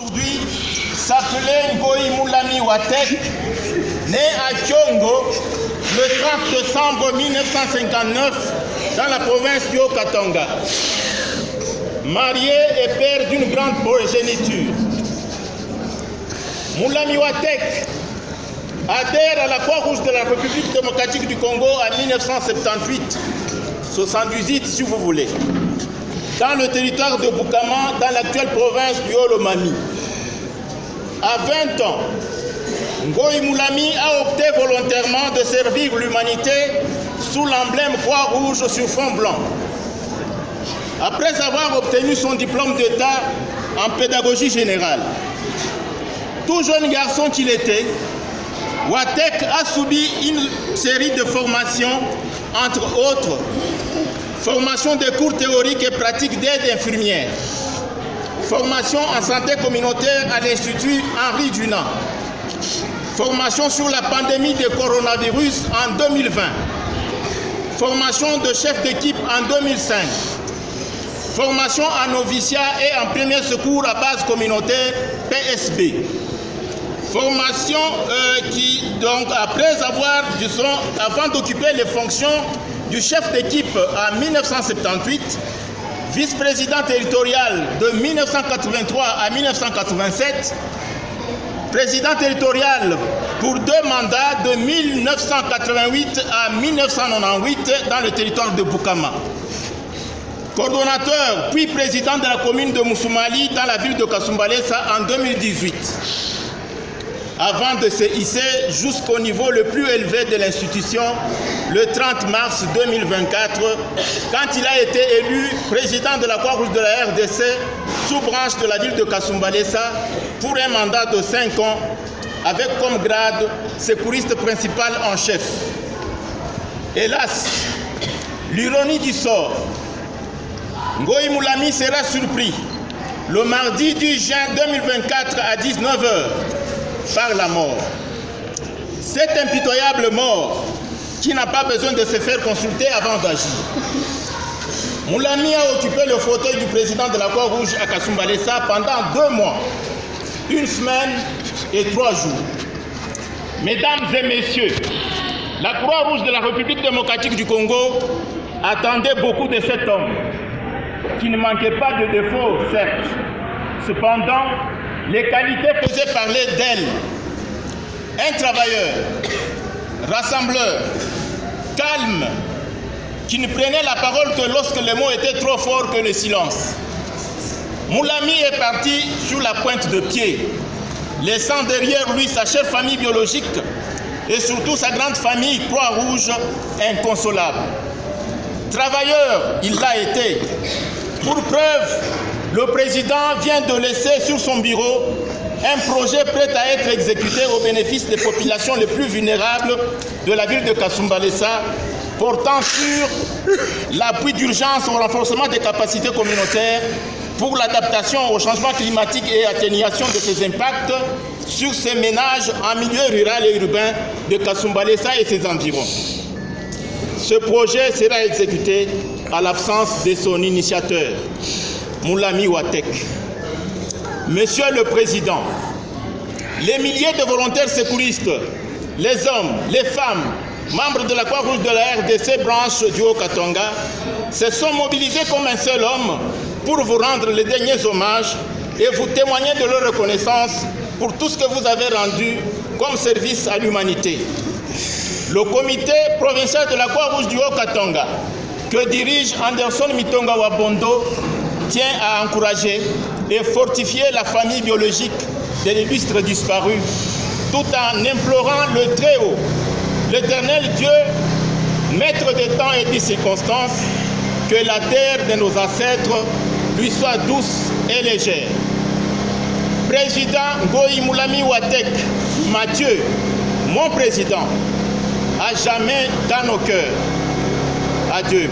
Aujourd'hui, s'appelait Ngoï Moulami Watek, né à Kyongo le 30 décembre 1959 dans la province du Haut-Katanga. Marié et père d'une grande progéniture. Moulami Watek adhère à la Croix-Rouge de la République démocratique du Congo en 1978, 78 si vous voulez, dans le territoire de Bukama, dans l'actuelle province du Haut-Lomami. À 20 ans, Ngoï Moulami a opté volontairement de servir l'humanité sous l'emblème Croix-Rouge sur fond blanc. Après avoir obtenu son diplôme d'État en pédagogie générale, tout jeune garçon qu'il était, Watek a subi une série de formations, entre autres, formation de cours théoriques et pratiques d'aide infirmière, formation en santé communautaire à l'Institut Henri Dunant, formation sur la pandémie de coronavirus en 2020, formation de chef d'équipe en 2005, formation en noviciat et en premier secours à base communautaire PSB. Formation qui, donc, avant d'occuper les fonctions du chef d'équipe en 1978, vice-président territorial de 1983 à 1987, président territorial pour 2 mandats de 1988 à 1998 dans le territoire de Bukama. Coordonnateur puis président de la commune de Moussoumali dans la ville de Kasumbalesa en 2018. Avant de se hisser jusqu'au niveau le plus élevé de l'institution le 30 mars 2024, quand il a été élu président de la Croix-Rouge de la RDC, sous-branche de la ville de Kasumbalesa, pour un mandat de 5 ans, avec comme grade secouriste principal en chef. Hélas, l'ironie du sort, Ngoï Moulami sera surpris le mardi 10 juin 2024 à 19h par la mort. Cette impitoyable mort qui n'a pas besoin de se faire consulter avant d'agir. Moulami a occupé le fauteuil du président de la Croix-Rouge à Kasumbalesa pendant 2 mois, 1 semaine et 3 jours. Mesdames et messieurs, la Croix-Rouge de la République démocratique du Congo attendait beaucoup de cet homme, qui ne manquait pas de défauts, certes. Cependant, les qualités faisaient parler d'elle. Un travailleur, rassembleur, calme, qui ne prenait la parole que lorsque les mots étaient trop forts que le silence. Moulami est parti sur la pointe de pied, laissant derrière lui sa chère famille biologique et surtout sa grande famille Croix-Rouge inconsolable. Travailleur, il l'a été. Pour preuve, le président vient de laisser sur son bureau un projet prêt à être exécuté au bénéfice des populations les plus vulnérables de la ville de Kasumbalesa, portant sur l'appui d'urgence au renforcement des capacités communautaires pour l'adaptation au changement climatique et atténuation de ses impacts sur ces ménages en milieu rural et urbain de Kasumbalesa et ses environs. Ce projet sera exécuté à l'absence de son initiateur, Moulami Watek. Monsieur le Président, les milliers de volontaires secouristes, les hommes, les femmes, membres de la Croix-Rouge de la RDC branche du Haut-Katanga, se sont mobilisés comme un seul homme pour vous rendre les derniers hommages et vous témoigner de leur reconnaissance pour tout ce que vous avez rendu comme service à l'humanité. Le comité provincial de la Croix-Rouge du Haut-Katanga, que dirige Anderson Mitonga Wabondo, tient à encourager et fortifier la famille biologique de l'illustre disparu, tout en implorant le Très-Haut, l'Éternel Dieu, maître des temps et des circonstances, que la terre de nos ancêtres lui soit douce et légère. Président Ngoï Moulami Watek, Mathieu, mon président, à jamais dans nos cœurs. Adieu.